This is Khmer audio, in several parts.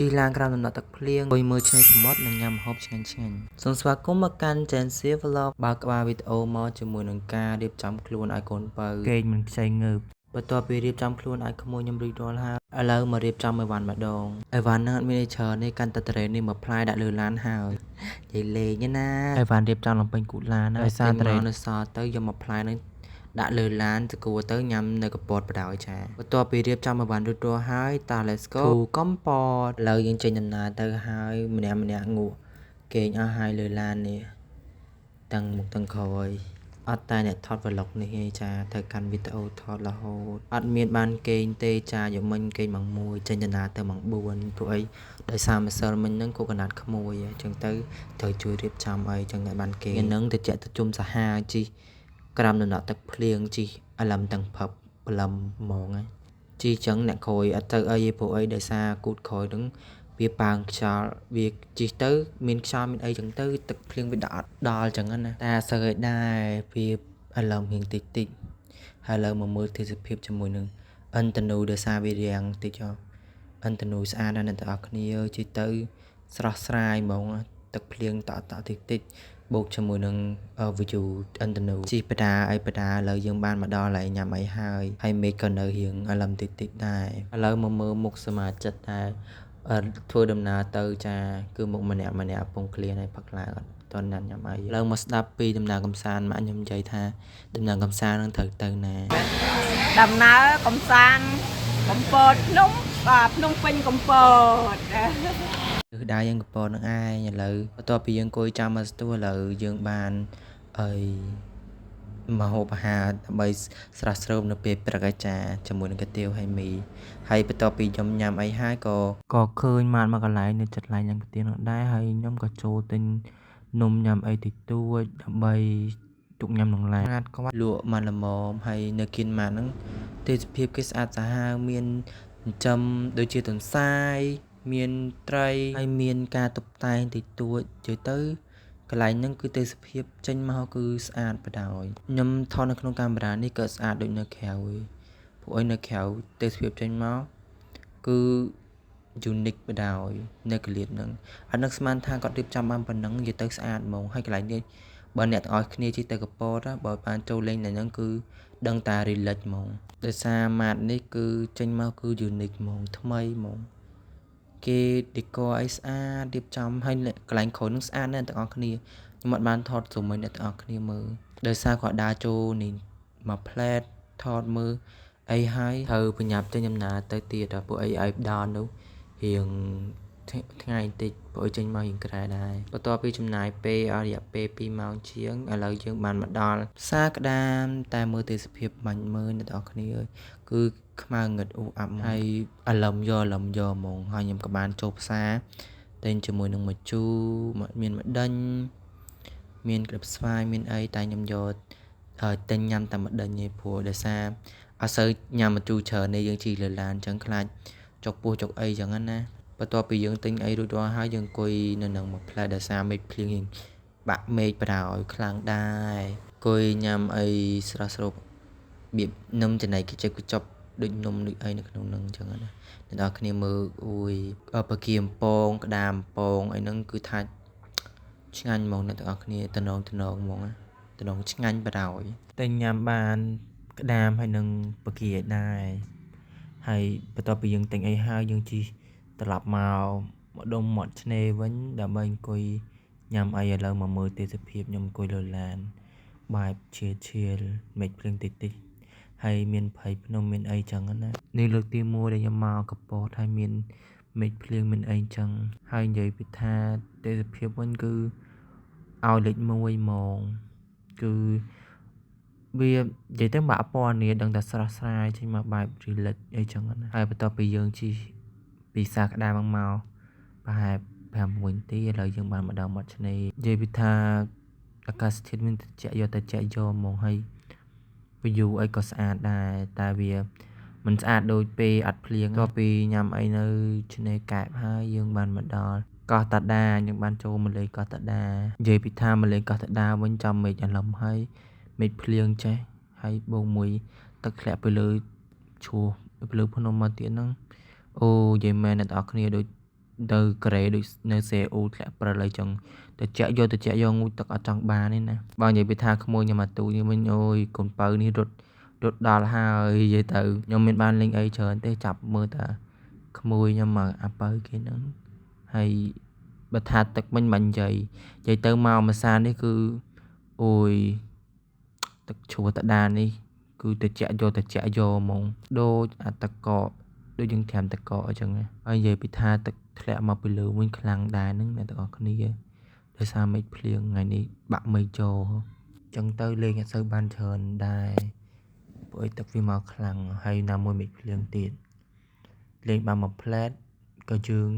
ជីឡានក្រោមដំណក់ទឹកភ្លៀងអង្គុយមើលឆ្នេរសមុទ្រនិងញ៉ាំម្ហូបឆ្ងាញ់ៗសូមស្វាគមន៍មកកាន់ Gensia Vlog បើកក្បាលវីដេអូមកជាមួយនឹងការរៀបចំខ្លួនឲ្យកូនបើគេងមិនខ្ចីងើបបន្ទាប់ពីរៀបចំខ្លួនឲ្យក្មួយខ្ញុំរួចរាល់ហើយឥឡូវមករៀបចំអីវ៉ាន់ម្ដងអីវ៉ាន់ហ្នឹងអត់មានអីច្រើនទេកាន់តែត្រេននេះមកផ្លាយដាក់លើឡានហើយនិយាយលេងណាអីវ៉ាន់រៀបចំឡើងពេញគូឡានហើយសារត្រេននៅសល់ទៅយកមកផ្លាយនឹងដាក់លើឡានទៅគួរទៅញ៉ាំនៅកពតបដ ாய் ចាបន្ទាប់ពីរៀបចំអីវ៉ាន់រួចរាល់ហើយតា let's go កំពតឥឡូវយើងចេញដំណើរទៅហើយម្នាក់ងក់គេងអស់ហើយលើឡាននេះទាំងមុខទាំងក្រោយអត់តែអ្នកថត vlog នេះទេចាត្រូវកាន់វីដេអូថតរហូតអត់មានបានគេងទេចាយកមិញគេងម៉ោង1ចេញដំណើរទៅម៉ោង4ព្រោះអីដោយសារម្សិលមិញហ្នឹងគូកណាត់ក្មួយអញ្ចឹងទៅត្រូវជួយរៀបចំអីអញ្ចឹងតែបានគេងហ្នឹងទៅជែកទៅជុំសាហាជីក្រាមដំណក់ទឹកភ្លៀងជីអលឹមទាំងផឹបបលឹមហ្មងហ្នឹងជីចឹងអ្នកក្រោយអត់ទៅអីទេព្រោះអីដោយសារគូតក្រោយហ្នឹងវាប៉ាងខ្យល់វាជីទៅមានខ្យល់មានអីចឹងទៅទឹកភ្លៀងវាដល់ចឹងណាតែអត់សូវឲ្យដែរវាអលឹមរៀងតិចហើយឥឡូវមកមើលទេសភាពជាមួយនឹងអិនតនូដោយសារវារាំងតិចអិនតនូស្អាតណាស់អ្នកទាំងអស់គ្នាជីទៅស្រស់ស្រាយហ្មងទឹកភ្លៀងតតិចបូកជាមួយនឹង view អិនតនូជីបដាឥឡូវយើងបានមកដល់ហើយញ៉ាំអីហើយមេឃក៏នៅរៀងអលឹមតិចដែរឥឡូវមកមើលមុខសមាជិកដែរធ្វើដំណើរទៅចាគឺមុខម្នាក់កំពុងក្លៀនហើយផឹកឡើងអត់តន់ណាត់ញ៉ាំអីឡើងមកស្ដាប់ពីដំណើរកំសាន្តម៉ាក់ខ្ញុំនិយាយថាដំណើរកំសាន្តនឹងត្រូវទៅណាដំណើរកំសាន្តកំពតភ្នំភ្នំពេញកំពតគឺដែរយើងកំពតនឹងឯងឥឡូវបន្ទាប់ពីយើងអង្គុយចាំមកស្ទោះឥឡូវយើងបានអីមហូបអាហារដើម្បីស្រស់ស្រូបនៅពេលព្រឹកអាចារ្យជាមួយនឹងកាទៀវហើយមីហើយបន្ទាប់ពីខ្ញុំញ៉ាំអីហើយក៏ឃើញម៉ាតមកកន្លែងនៅចិត្តឡាញញ៉ាំកាទៀវនោះដែរហើយខ្ញុំក៏ចូលទិញនំញ៉ាំអីតិចតួចដើម្បីទុកញ៉ាំក្នុងឡានម៉ាតគាត់លក់ម៉ាត់ល្មមហើយនៅគៀនម៉ាតហ្នឹងទេសភាពគេស្អាតសាហាវមានចិញ្ចឹមដូចជាទន្សាយមានត្រីហើយមានការតុបតែងតិចតួចជឿទៅកន្លែងហ្នឹងគឺទេសភាពចេញមកគឺស្អាតបដ ாய் ខ្ញុំថតនៅក្នុងកាមេរ៉ានេះក៏ស្អាតដូចនៅក្រៅព្រោះឯនៅក្រៅទេសភាពចេញមកគឺ unique បដ ாய் នៅកលៀបហ្នឹងអត់នឹកស្មានថាគាត់រៀបចំបានប៉ុណ្ណឹងនិយាយទៅស្អាតហ្មងហើយកន្លែងនេះបើអ្នកទាំងអស់គ្នាជិះទៅកពតបើបានចូលលេងនៅហ្នឹងគឺដឹងតា relax ហ្មងដោយសារម៉ាតនេះគឺចេញមកគឺ unique ហ្មងថ្មីហ្មងគេ decor អីស្អាតរៀបចំហើយកន្លែងក្រោយនឹងស្អាតណាស់ទាំងអស់គ្នាខ្ញុំអត់បានថតជាមួយអ្នកទាំងអស់គ្នាមើលដោយសារគាត់ដើរចូលនេះមកផ្លែតថតមើលអីហើយត្រូវប្រញាប់ចេញដំណើរទៅទៀតដល់ពួកអីឲ្យដល់នោះរៀងថ្ងៃតិចព្រោះចេញមករៀងក្រែដែរបន្ទាប់ពីចំណាយពេលអស់រយៈពេល2ម៉ោងជាងឥឡូវយើងបានមកដល់ផ្សារក្តាមតែមើលទេសភាពបាញ់មើលអ្នកទាំងអស់គ្នាគឺខ្មៅងឹតអ៊ូអាប់ហើយអលឹមយកហ្មងហើយខ្ញុំក៏បានចូលផ្សារទិញជាមួយនឹងម្ជូរមានម្ដេចមានក្លឹបស្វាយមានអីតែខ្ញុំយកទិញញ៉ាំតែម្ដេចឯងព្រោះដោយសារអត់សូវញ៉ាំម្ជូរច្រើននេះយើងជីលើឡានអញ្ចឹងខ្លាចចុកពោះចុកអីអញ្ចឹងណាបន្ទាប់ពីយើងទិញអីរួចរាល់ហើយយើងអង្គុយនៅនឹងមួយផ្លែដោយសារមេឃភ្លៀងបាក់មេឃបដ ாய் ខ្លាំងដែរអង្គុយញ៉ាំអីស្រស់ស្រូបបៀបនំចំណីគេជិះកញ្ចប់ដូចនំដូចអីនៅក្នុងហ្នឹងអញ្ចឹងណាអ្នកនរគ្នាមើលអួយបកាអំពងក្តាមអំពងអីហ្នឹងគឺថាឆ្ងាញ់ហ្មងអ្នកទាំងអស់គ្នាតំណងហ្មងតំណងឆ្ងាញ់បដ ாய் តែញ៉ាំបានក្តាមហើយនឹងបកាឲ្យដែរហើយបន្ទាប់ពីយើងទិញអីហើយយើងជិះត្រឡប់មកដុំមាត់ឆ្នេរវិញដើម្បីអង្គុយញ៉ាំអីឥឡូវមកមើលទេសភាពខ្ញុំអង្គុយលើឡានបែបឈៀលមេឃភ្លៀងតិចហើយមានភ័យភ្នំមានអីចឹងណានេះលើកទី1ដែលខ្ញុំមកកពតហើយមានមេឃភ្លៀងមានអីចឹងហើយនិយាយពីថាទេសភាពវិញគឺឲ្យលេខ1ហ្មងគឺវានិយាយទៅបាក់ពណ៌នេះដឹងតែស្រស់ស្រាយចេញមកបែប relax អីចឹងណាហើយបន្ទាប់ពីយើងជិះពីសាក្តារមកប្រហែល5នាទីឥឡូវយើងបានមកដល់មាត់ឆ្នេរនិយាយពីថាអាកាសធាតុមានត្រជាក់យកហ្មងហើយ view អីក៏ស្អាតដែរតែវាមិនស្អាតដូចពេលអត់ភ្លៀងក៏ពីញ៉ាំអីនៅឆ្នេរកែបហើយយើងបានមកដល់កោះតាដាយើងបានចូលមកលេងកោះតាដានិយាយពីថាមកលេងកោះតាដាវិញចាំមេឃអាឡឹមហើយមេឃភ្លៀងចេះហើយបូកមួយទឹកធ្លាក់ទៅលើឈូសទៅលើភ្នំមកទៀតហ្នឹងអូនិយាយមែនអ្នកនរគ្នាដូច ទៅក្រេដូចនៅសេអ៊ូធ្លាក់ព្រិលអីចឹងទៅចាក់យកងូតទឹកអត់ចង់បានទេណាបើនិយាយពីថាក្មួយខ្ញុំអាទូនេះវិញអូយកូនបើនេះរត់ដល់ហើយនិយាយទៅខ្ញុំមានបានលេងអីច្រើនទេចាប់មើលតាក្មួយខ្ញុំមកអាបើគេហ្នឹងហើយបើថាទឹកមិញមិននិយាយទៅមកម្សានេះគឺអូយទឹកឈួរតដានេះគឺទៅចាក់យកហ្មងដូចអាទឹកកកដូចយើងត្រាំទឹកកកអញ្ចឹងហើយនិយាយពីថាទឹកធ្លាក់មកពីលើវិញខ្លាំងដែរហ្នឹងអ្នកទាំងអស់គ្នាដោយសារមេឃភ្លៀងថ្ងៃនេះបាក់មេឃចូលអញ្ចឹងទៅលេងអត់សូវបានច្រើនដែរព្រោះទឹកវាមកខ្លាំងហើយណាមួយមេឃភ្លៀងទៀតលេងបានមួយផ្លែតក៏យើង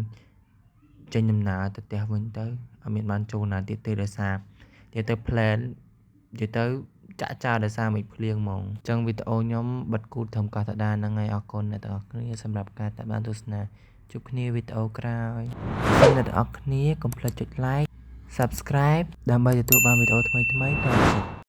ចេញដំណើរទៅផ្ទះវិញទៅអត់មានបានចូលណាទៀតទេដោយសារទៅផ្លែននិយាយទៅចាក់ចោលដោយសារមេឃភ្លៀងហ្មងអញ្ចឹងវីដេអូខ្ញុំបិទគូត្រឹមកោះតដាហ្នឹងហើយអរគុណអ្នកទាំងអស់គ្នាសម្រាប់ការតាមដានទស្សនាជួបគ្នាវីដេអូក្រោយអ្នកទាំងអស់គ្នាកុំភ្លេចចុច like Subscribe ដើម្បីទទួលបានវីដេអូថ្មីៗតទៅទៀត